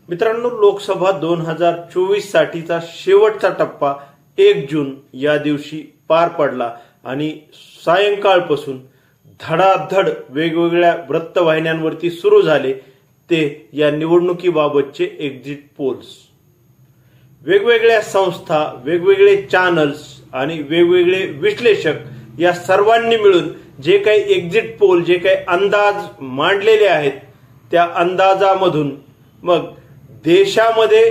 मित्रांनो, लोकसभा 2024 साठीचा शेवटचा टप्पा 1 जून या दिवशी पार पडला आणि सायंकाळपासून धडाधड वेगवेगळ्या वृत्तवाहिन्यांवरती सुरू झाले ते या निवडणुकीबाबतचे एक्झिट पोल्स. वेगवेगळ्या संस्था, वेगवेगळे चॅनल्स आणि वेगवेगळे विश्लेषक या सर्वांनी मिळून जे काही एक्झिट पोल, जे काही अंदाज मांडलेले आहेत त्या अंदाजामधून मग देशामध्ये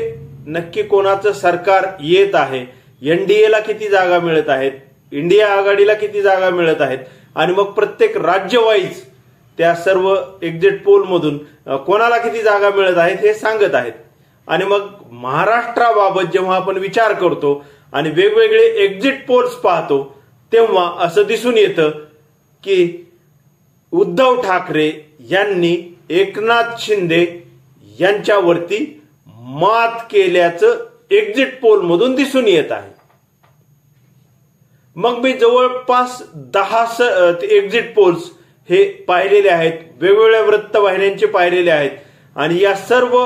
नक्की कोणाचं सरकार येत आहे, एनडीएला किती जागा मिळत आहेत, इंडिया आघाडीला किती जागा मिळत आहेत आणि मग प्रत्येक राज्यवाईज त्या सर्व एक्झिट पोल मधून कोणाला किती जागा मिळत आहेत हे सांगत आहेत. आणि मग महाराष्ट्राबाबत जेव्हा आपण विचार करतो आणि वेगवेगळे एक्झिट पोल्स पाहतो तेव्हा असं दिसून येतं की उद्धव ठाकरे यांनी एकनाथ शिंदे यांच्यावरती मात केल्याचं एक्झिट पोल मधून दिसून येत आहे. मग मी जवळपास 10 एक्झिट पोल्स हे पाहिलेले आहेत, वेगवेगळ्या वृत्तवाहिन्यांचे पाहिलेले आहेत आणि या सर्व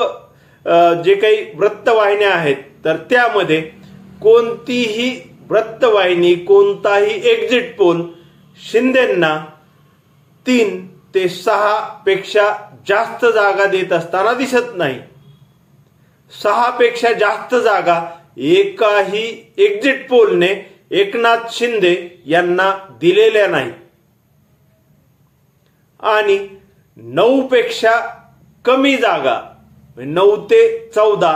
जे काही वृत्तवाहिन्या आहेत तर त्यामध्ये कोणतीही वृत्तवाहिनी, कोणताही एक्झिट पोल शिंदेंना 3 ते 6 पेक्षा जास्त जागा देत असताना दिसत नाही. 6 पेक्षा जास्त जागा एकाही एक्झिट पोलने एकनाथ शिंदे यांना दिलेल्या नाही आणि 9 पेक्षा कमी जागा 9 ते 14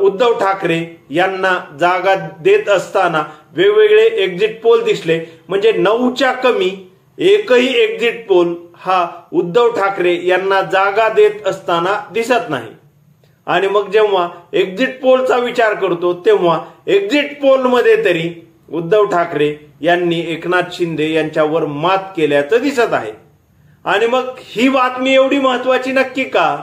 उद्धव ठाकरे यांना जागा देत असताना वेगवेगळे एक्झिट पोल दिसले. म्हणजे 9च्या कमी एकही एक्झिट पोल हा उद्धव ठाकरे यांना जागा देत असताना दिसत नाही. आणि मग जेव्हा एक्झिट पोलचा विचार करतो तेव्हा एक्झिट पोल मध्ये तरी उद्धव ठाकरे यांनी एकनाथ शिंदे यांच्यावर मात केल्याचं दिसत आहे. आणि मग ही बातमी एवढी महत्वाची नक्की का?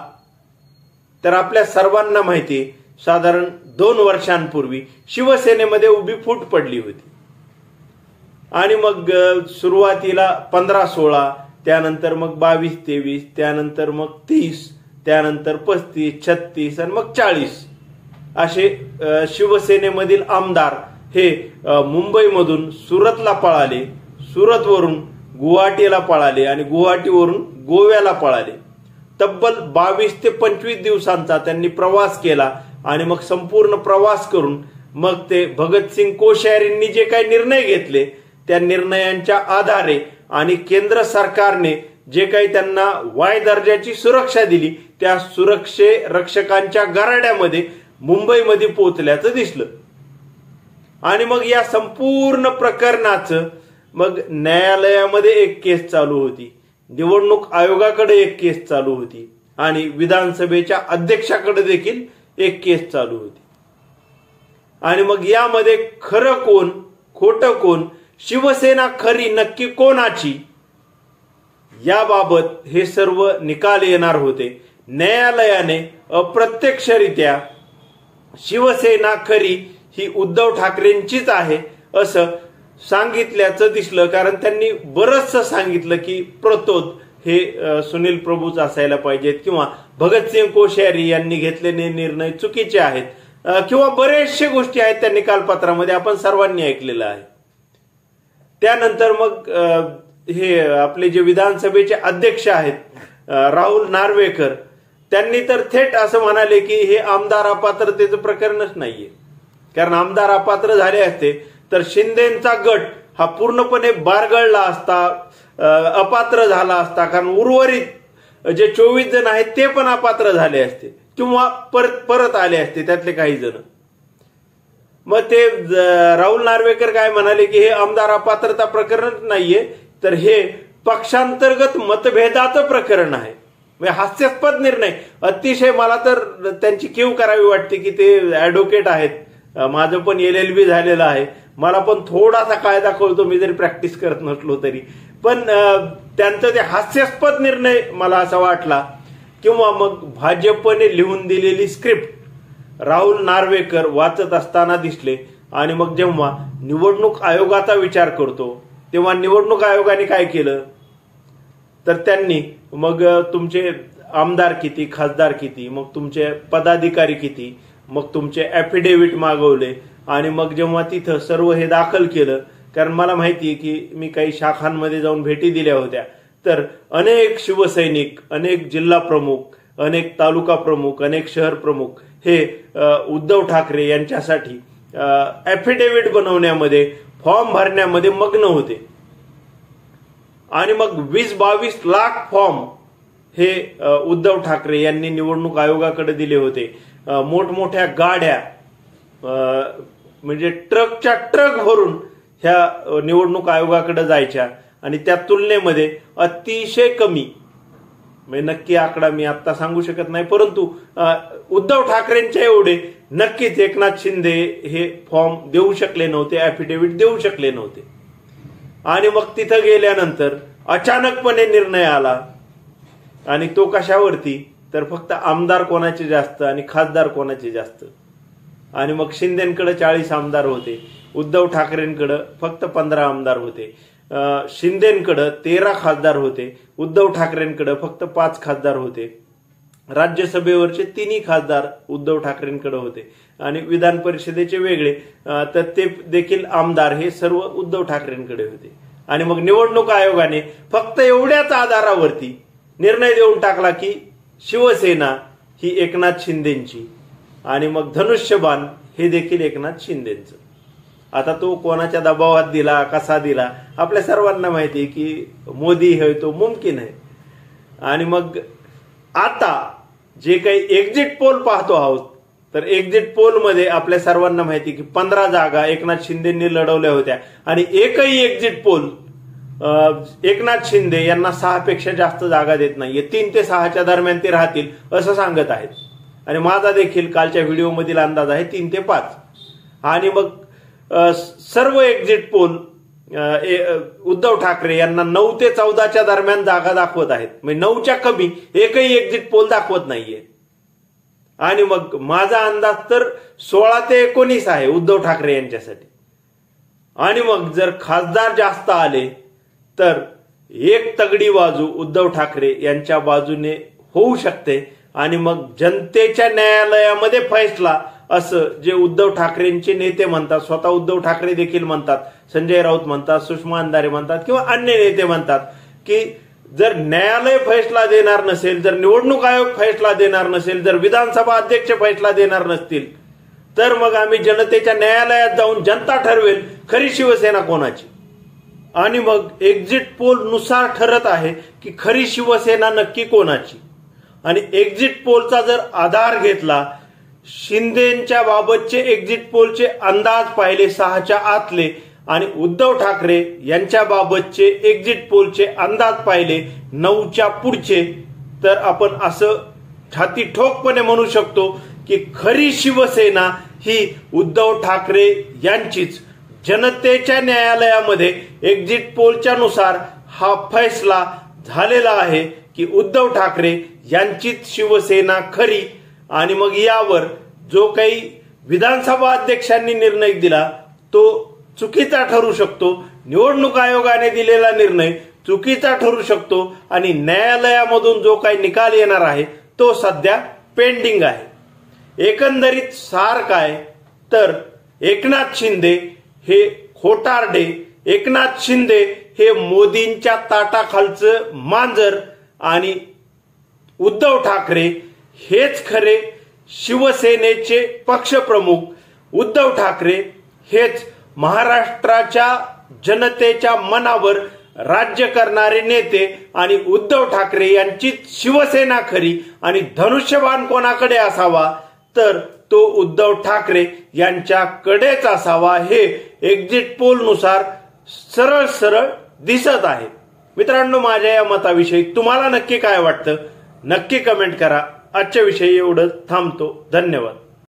तर आपल्या सर्वांना माहिती, साधारण 2 वर्षांपूर्वी शिवसेनेमध्ये उभी फूट पडली होती आणि मग सुरुवातीला 15-16, त्यानंतर मग 22-23, त्यानंतर मग 30, त्यानंतर 35-36 आणि मग 40 असे शिवसेनेमधील आमदार हे मुंबईमधून सुरतला पळाले, सुरतवरून गुवाहाटीला पळाले आणि गुवाहाटीवरून गोव्याला पळाले. तब्बल 22 ते 25 दिवसांचा त्यांनी प्रवास केला आणि मग संपूर्ण प्रवास करून मग ते भगतसिंग कोश्यारींनी जे काही निर्णय घेतले त्या निर्णयांच्या आधारे आणि केंद्र सरकारने जे काही त्यांना वाय दर्जाची सुरक्षा दिली त्या सुरक्षे रक्षकांच्या गराड्यामध्ये मुंबईमध्ये पोहोचल्याचं दिसलं. आणि मग या संपूर्ण प्रकरणाचं मग न्यायालयामध्ये एक केस चालू होती, निवडणूक आयोगाकडे एक केस चालू होती आणि विधानसभेच्या अध्यक्षाकडे देखील एक केस चालू होती. आणि मग यामध्ये खरं कोण, खोटं कोण, शिवसेना खरी नक्की कोणाची याबाबत हे सर्व निकाल येणार होते. न्यायालयाने अप्रत्यक्षरित्या शिवसेना खरी ही उद्धव ठाकरेंचीच आहे असं सांगितल्याचं दिसलं. कारण त्यांनी बरंचसं सांगितलं की प्रतोद हे सुनील प्रभूच असायला पाहिजेत किंवा भगतसिंग कोश्यारी यांनी घेतलेले निर्णय चुकीचे आहेत किंवा बरेचशे गोष्टी आहेत त्या निकालपत्रामध्ये आपण सर्वांनी ऐकलेलं आहे. त्यानंतर मग हे आपले जे विधानसभेचे अध्यक्ष आहेत राहुल नार्वेकर, त्यांनी तर थेट असं म्हणाले की हे आमदार अपात्रतेचं प्रकरणच नाहीये. कारण आमदार अपात्र झाले असते तर शिंदेचा गट हा पूर्णपणे बारगळला असता, अपात्र झाला असता. कारण उर्वरित जे 24 जण आहेत ते पण अपात्र झाले असते किंवा परत आले असते त्यातले काही जण. मग ते राहुल नार्वेकर काय म्हणाले की हे आमदार अपात्रता प्रकरण नाहीये तर हे पक्षांतर्गत मतभेदाचं प्रकरण आहे. हास्यास्पद निर्णय. अतिशय मला तर त्यांची कीव करावी वाटते की ते ऍडव्होकेट आहेत, माझं पण LLB झालेलं आहे, मला पण थोडासा कायदा कळतो मी जरी प्रॅक्टिस करत नसलो तरी. पण त्यांचं ते हास्यास्पद निर्णय मला असा वाटला. किंवा मग भाजपने लिहून दिलेली स्क्रिप्ट राहुल नार्वेकर वाचत असताना दिसले. आणि मग जेव्हा निवडणूक आयोगाचा विचार करतो तेव्हा निवडणूक आयोगाने काय केलं तर त्यांनी मग तुमचे आमदार किती, खासदार किती, मग तुमचे पदाधिकारी किती, मग तुमचे ऍफिडेव्हिट मागवले आणि मग जेव्हा तिथं सर्व हे दाखल केलं, कारण मला माहिती आहे की मी काही शाखांमध्ये जाऊन भेटी दिल्या होत्या, तर अनेक शिवसैनिक, अनेक जिल्हा प्रमुख, अनेक तालुका प्रमुख, अनेक शहर प्रमुख हे उद्धव ठाकरे यांच्यासाठी ऍफिडेव्हिट बनवण्यामध्ये, फॉर्म भरण्यामध्ये मग्न होते. आणि मग 20-22 लाख फॉर्म हे उद्धव ठाकरे यांनी निवडणूक आयोगाकडे दिले होते. मोठमोठ्या गाड्या म्हणजे ट्रकच्या ट्रक भरून ह्या निवडणूक आयोगाकडे जायच्या आणि त्या तुलनेमध्ये अतिशय कमी, म्हणजे नक्की आकडा मी आता सांगू शकत नाही, परंतु उद्धव ठाकरेंच्या एवढे नक्कीच एकनाथ शिंदे हे फॉर्म देऊ शकले नव्हते, ऍफिडेव्हिट देऊ शकले नव्हते. आणि मग तिथं गेल्यानंतर अचानकपणे निर्णय आला आणि तो कशावरती, तर फक्त आमदार कोणाचे जास्त आणि खासदार कोणाचे जास्त. आणि मग शिंदेकडे 40 आमदार होते, उद्धव ठाकरेंकडे फक्त 15 आमदार होते, शिंदेकडे 13 खासदार होते, उद्धव ठाकरेंकडे फक्त 5 खासदार होते, राज्यसभेवरचे 3 खासदार उद्धव ठाकरेंकडे होते आणि विधान परिषदेचे वेगळे, तर ते देखील आमदार हे सर्व उद्धव ठाकरेंकडे होते. आणि मग निवडणूक आयोगाने फक्त एवढ्याच आधारावरती निर्णय देऊन टाकला की शिवसेना ही एकनाथ शिंदेची आणि मग धनुष्यबाण हे देखील एकनाथ शिंदेचं. आता तो कोणाच्या दबावात दिला, कसा दिला, आपल्या सर्वांना माहिती आहे की मोदी है तो मुमकिन आहे. आणि मग आता जे काही एक्झिट पोल पाहतो आहोत, तर एक्झिट पोलमध्ये आपल्या सर्वांना माहिती की 15 जागा एकनाथ शिंदेंनी लढवल्या होत्या आणि एकही एक्झिट पोल एकनाथ शिंदे यांना 6 पेक्षा जास्त जागा देत नाहीये. 3 ते 6च्या दरम्यान ते राहतील असं सांगत आहेत. आणि माझा देखील कालच्या व्हिडिओमधील अंदाज आहे 3 ते 5. आणि मग सर्व एक्झिट पोल उद्धव ठाकरे यांना 9 ते 14च्या दरम्यान जागा दाखवत आहेत, म्हणजे 9च्या कमी एकही एक्झिट पोल दाखवत नाहीये. आणि मग माझा अंदाज तर 16 ते 19 आहे उद्धव ठाकरे यांच्यासाठी. आणि मग जर खासदार जास्त आले तर एक तगडी बाजू उद्धव ठाकरे यांच्या बाजूने होऊ शकते. आणि मग जनतेच्या न्यायालयामध्ये फैसला, असं जे उद्धव ठाकरेंचे नेते म्हणतात, स्वतः उद्धव ठाकरे देखील म्हणतात, संजय राऊत म्हणतात, सुषमा अंधारे म्हणतात किंवा अन्य नेते म्हणतात की जर न्यायालय फैसला देणार नसेल, जर निवडणूक आयोग फैसला देणार नसेल, जर विधानसभा अध्यक्ष फैसला देणार नसतील, तर मग आम्ही जनतेच्या न्यायालयात जाऊन जनता ठरवेल खरी शिवसेना कोणाची. आणि मग एक्झिट पोल नुसार ठरत आहे की खरी शिवसेना नक्की कोणाची. आणि एक्झिट पोलचा जर आधार घेतला, शिंदेच्या बाबतचे एक्झिट पोलचे अंदाज पाहिले 6च्या आतले आणि उद्धव ठाकरे यांच्या बाबतचे एक्झिट पोलचे अंदाज पाहिले 9च्या पुढचे, तर आपण असं छाती ठोकपणे म्हणू शकतो की खरी शिवसेना ही उद्धव ठाकरे यांचीच. जनतेच्या न्यायालयामध्ये एक्झिट पोलच्या नुसार हा फैसला झालेला आहे की उद्धव ठाकरे यांचीच शिवसेना खरी. आणि मग यावर जो काही विधानसभा अध्यक्षांनी निर्णय दिला तो चुकीचा ठरू शकतो, निवडणूक आयोगाने दिलेला निर्णय चुकीचा ठरू शकतो आणि न्यायालयामधून जो काही निकाल येणार आहे तो सध्या पेंडिंग आहे. एकंदरीत सार काय, तर एकनाथ शिंदे हे खोटारडे, एकनाथ शिंदे हे मोदींच्या ताटाखालचं मांजर आणि उद्धव ठाकरे हेच खरे शिवसेनेचे पक्षप्रमुख. उद्धव ठाकरे हेच महाराष्ट्राच्या जनतेच्या मनावर राज्य करणारे नेते आणि उद्धव ठाकरे यांचीच शिवसेना खरी. आणि धनुष्यबाण कोणाकडे असावा, तर तो उद्धव ठाकरे यांच्याकडेच असावा, हे एक्झिट पोल नुसार सरळ सरळ दिसत आहे. मित्रांनो, माझ्या या मताविषयी तुम्हाला नक्की काय वाटतं, नक्की कमेंट करा. आजच्या विषयी एवढं थांबतो. धन्यवाद.